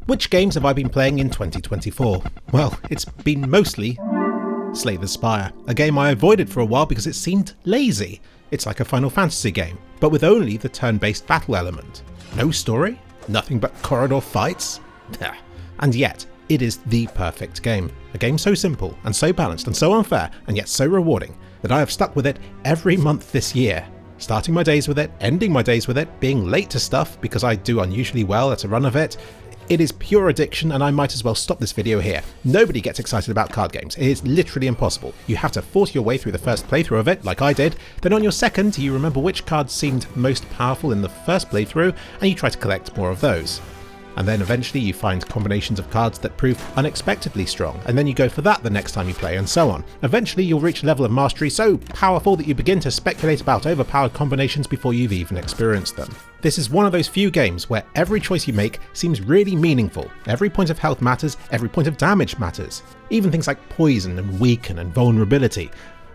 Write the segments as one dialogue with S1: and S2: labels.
S1: Which games have I been playing in 2024? Well, it's been mostly Slay the Spire, a game I avoided for a while because it seemed lazy. It's like a Final Fantasy game, but with only the turn-based battle element. No story? Nothing but corridor fights? And yet, it is the perfect game. A game so simple, and so balanced, and so unfair, and yet so rewarding, that I have stuck with it every month this year. Starting my days with it, ending my days with it, being late to stuff because I do unusually well at a run of it. It is pure addiction, and I might as well stop this video here. Nobody gets excited about card games. It is literally impossible. You have to force your way through the first playthrough of it, like I did. Then on your second, you remember which cards seemed most powerful in the first playthrough, and you try to collect more of those. And then eventually you find combinations of cards that prove unexpectedly strong, and then you go for that the next time you play, and so on. Eventually you'll reach a level of mastery so powerful that you begin to speculate about overpowered combinations before you've even experienced them. This is one of those few games where every choice you make seems really meaningful. Every point of health matters, every point of damage matters. Even things like poison and weaken and vulnerability,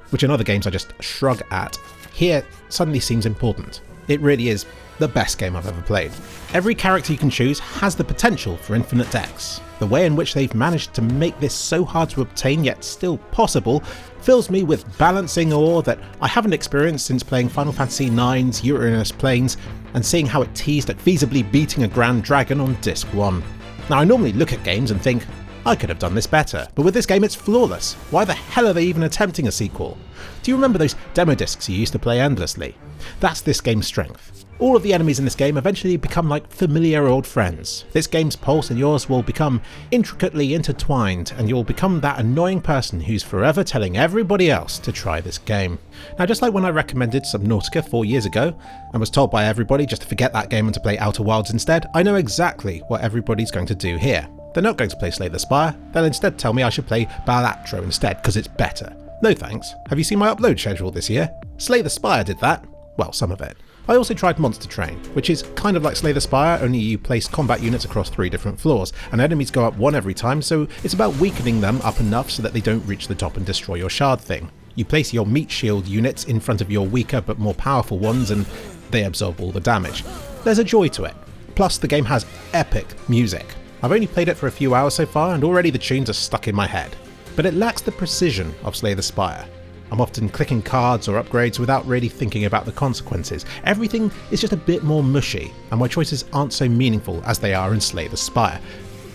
S1: which in other games I just shrug at, here suddenly seems important. It really is the best game I've ever played. Every character you can choose has the potential for infinite decks. The way in which they've managed to make this so hard to obtain yet still possible fills me with balancing awe that I haven't experienced since playing Final Fantasy IX's Uranus Planes and seeing how it teased at feasibly beating a Grand Dragon on Disc 1. Now I normally look at games and think, I could have done this better, but with this game it's flawless. Why the hell are they even attempting a sequel? Do you remember those demo discs you used to play endlessly? That's this game's strength. All of the enemies in this game eventually become like familiar old friends. This game's pulse and yours will become intricately intertwined, and you'll become that annoying person who's forever telling everybody else to try this game. Now just like when I recommended Subnautica 4 years ago, and was told by everybody just to forget that game and to play Outer Wilds instead, I know exactly what everybody's going to do here. They're not going to play Slay the Spire, they'll instead tell me I should play Balatro instead because it's better. No thanks. Have you seen my upload schedule this year? Slay the Spire did that. Well, some of it. I also tried Monster Train, which is kind of like Slay the Spire, only you place combat units across 3 different floors, and enemies go up 1 every time, so it's about weakening them up enough so that they don't reach the top and destroy your shard thing. You place your meat shield units in front of your weaker but more powerful ones, and they absorb all the damage. There's a joy to it. Plus, the game has epic music. I've only played it for a few hours so far, and already the tunes are stuck in my head. But it lacks the precision of Slay the Spire. I'm often clicking cards or upgrades without really thinking about the consequences. Everything is just a bit more mushy, and my choices aren't so meaningful as they are in Slay the Spire.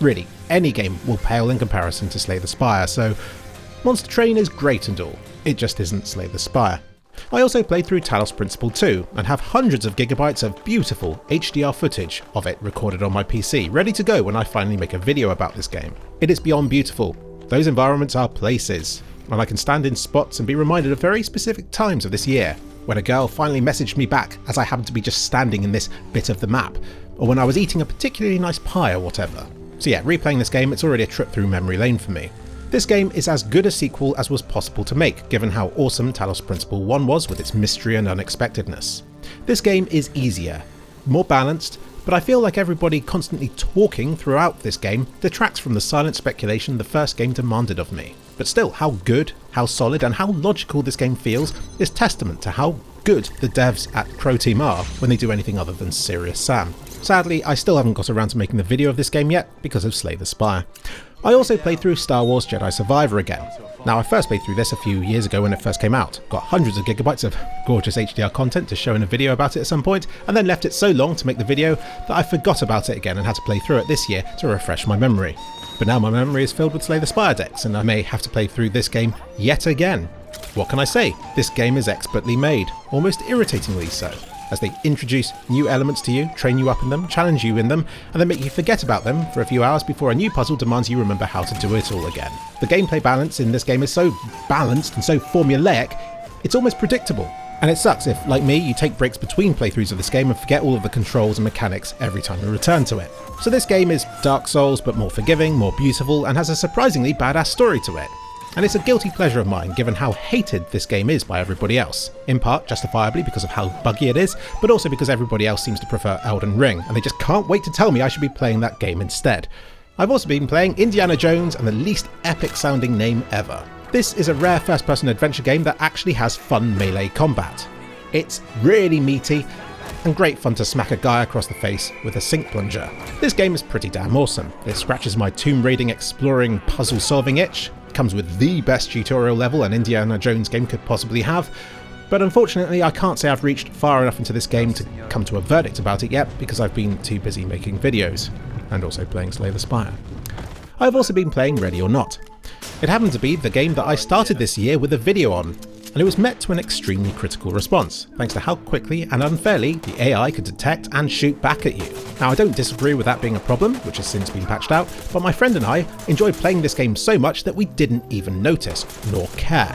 S1: Really, any game will pale in comparison to Slay the Spire, so Monster Train is great and all, it just isn't Slay the Spire. I also played through Talos Principle 2 and have hundreds of gigabytes of beautiful HDR footage of it recorded on my PC, ready to go when I finally make a video about this game. It is beyond beautiful. Those environments are places, and I can stand in spots and be reminded of very specific times of this year, when a girl finally messaged me back as I happened to be just standing in this bit of the map, or when I was eating a particularly nice pie or whatever. So yeah, replaying this game, it's already a trip through memory lane for me. This game is as good a sequel as was possible to make, given how awesome Talos Principle 1 was with its mystery and unexpectedness. This game is easier, more balanced, but I feel like everybody constantly talking throughout this game detracts from the silent speculation the first game demanded of me. But still, how good, how solid, and how logical this game feels is testament to how good the devs at Crow Team are when they do anything other than Serious Sam. Sadly, I still haven't got around to making the video of this game yet because of Slay the Spire. I also played through Star Wars Jedi Survivor again. Now, I first played through this a few years ago when it first came out, got hundreds of gigabytes of gorgeous HDR content to show in a video about it at some point, and then left it so long to make the video that I forgot about it again and had to play through it this year to refresh my memory. But now my memory is filled with Slay the Spire decks, and I may have to play through this game yet again. What can I say? This game is expertly made, almost irritatingly so, as they introduce new elements to you, train you up in them, challenge you in them, and then make you forget about them for a few hours before a new puzzle demands you remember how to do it all again. The gameplay balance in this game is so balanced and so formulaic, it's almost predictable. And it sucks if, like me, you take breaks between playthroughs of this game and forget all of the controls and mechanics every time you return to it. So this game is Dark Souls, but more forgiving, more beautiful, and has a surprisingly badass story to it. And it's a guilty pleasure of mine given how hated this game is by everybody else, in part justifiably because of how buggy it is, but also because everybody else seems to prefer Elden Ring, and they just can't wait to tell me I should be playing that game instead. I've also been playing Indiana Jones and the least epic sounding name ever. This is a rare first-person adventure game that actually has fun melee combat. It's really meaty, and great fun to smack a guy across the face with a sink plunger. This game is pretty damn awesome. It scratches my tomb raiding, exploring, puzzle solving itch. It comes with the best tutorial level an Indiana Jones game could possibly have, but unfortunately I can't say I've reached far enough into this game to come to a verdict about it yet because I've been too busy making videos, and also playing Slay the Spire. I've also been playing Ready or Not. It happened to be the game that I started this year with a video on, and it was met to an extremely critical response, thanks to how quickly and unfairly the AI could detect and shoot back at you. Now, I don't disagree with that being a problem, which has since been patched out, but my friend and I enjoyed playing this game so much that we didn't even notice, nor care.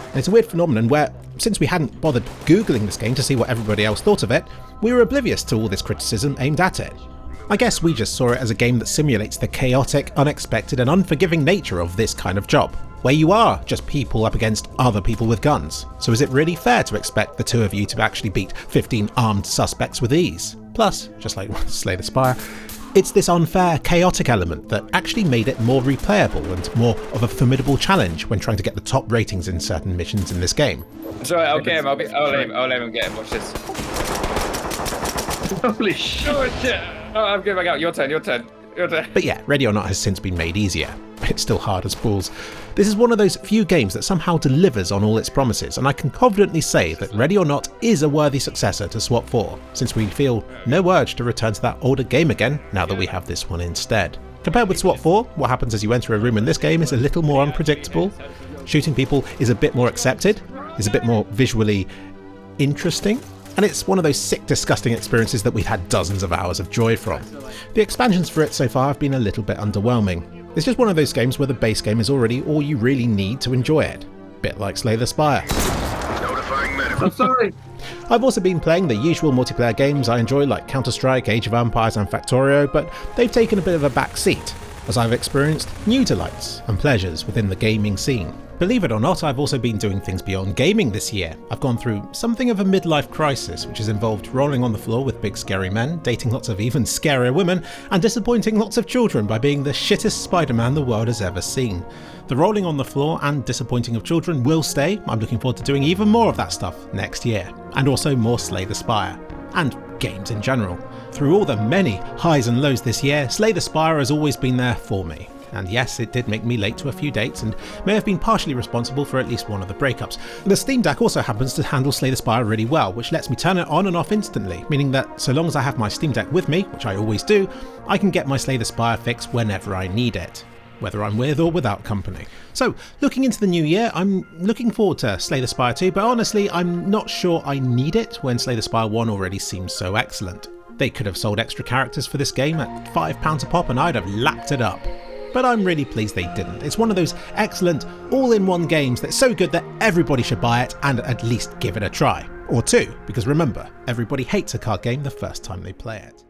S1: And it's a weird phenomenon where, since we hadn't bothered Googling this game to see what everybody else thought of it, we were oblivious to all this criticism aimed at it. I guess we just saw it as a game that simulates the chaotic, unexpected and unforgiving nature of this kind of job, where you are just people up against other people with guns. So is it really fair to expect the two of you to actually beat 15 armed suspects with ease? Plus, just like Slay the Spire, it's this unfair, chaotic element that actually made it more replayable and more of a formidable challenge when trying to get the top ratings in certain missions in this game.
S2: Sorry, I'll get him. I'll let him get him. Watch this.
S3: Holy shit!
S2: Oh shit! Oh, I'm going back out. Your turn.
S1: But yeah, Ready or Not has since been made easier. It's still hard as balls. This is one of those few games that somehow delivers on all its promises, and I can confidently say that Ready or Not is a worthy successor to SWAT 4, since we feel no urge to return to that older game again now that we have this one instead. Compared with SWAT 4, what happens as you enter a room in this game is a little more unpredictable. Shooting people is a bit more accepted, is a bit more visually interesting, and it's one of those sick, disgusting experiences that we've had dozens of hours of joy from. The expansions for it so far have been a little bit underwhelming. It's just one of those games where the base game is already all you really need to enjoy it. Bit like Slay the Spire.
S3: I'm sorry.
S1: I've also been playing the usual multiplayer games I enjoy like Counter-Strike, Age of Empires and Factorio, but they've taken a bit of a back seat, as I've experienced new delights and pleasures within the gaming scene. Believe it or not, I've also been doing things beyond gaming this year. I've gone through something of a midlife crisis, which has involved rolling on the floor with big scary men, dating lots of even scarier women, and disappointing lots of children by being the shittest Spider-Man the world has ever seen. The rolling on the floor and disappointing of children will stay. I'm looking forward to doing even more of that stuff next year, and also more Slay the Spire, and games in general. Through all the many highs and lows this year, Slay the Spire has always been there for me. And yes, it did make me late to a few dates and may have been partially responsible for at least one of the breakups. The Steam Deck also happens to handle Slay the Spire really well, which lets me turn it on and off instantly, meaning that so long as I have my Steam Deck with me, which I always do, I can get my Slay the Spire fix whenever I need it, whether I'm with or without company. So, looking into the new year, I'm looking forward to Slay the Spire 2, but honestly, I'm not sure I need it when Slay the Spire 1 already seems so excellent. They could have sold extra characters for this game at £5 a pop and I'd have lapped it up. But I'm really pleased they didn't. It's one of those excellent, all-in-one games that's so good that everybody should buy it and at least give it a try. Or two, because remember, everybody hates a card game the first time they play it.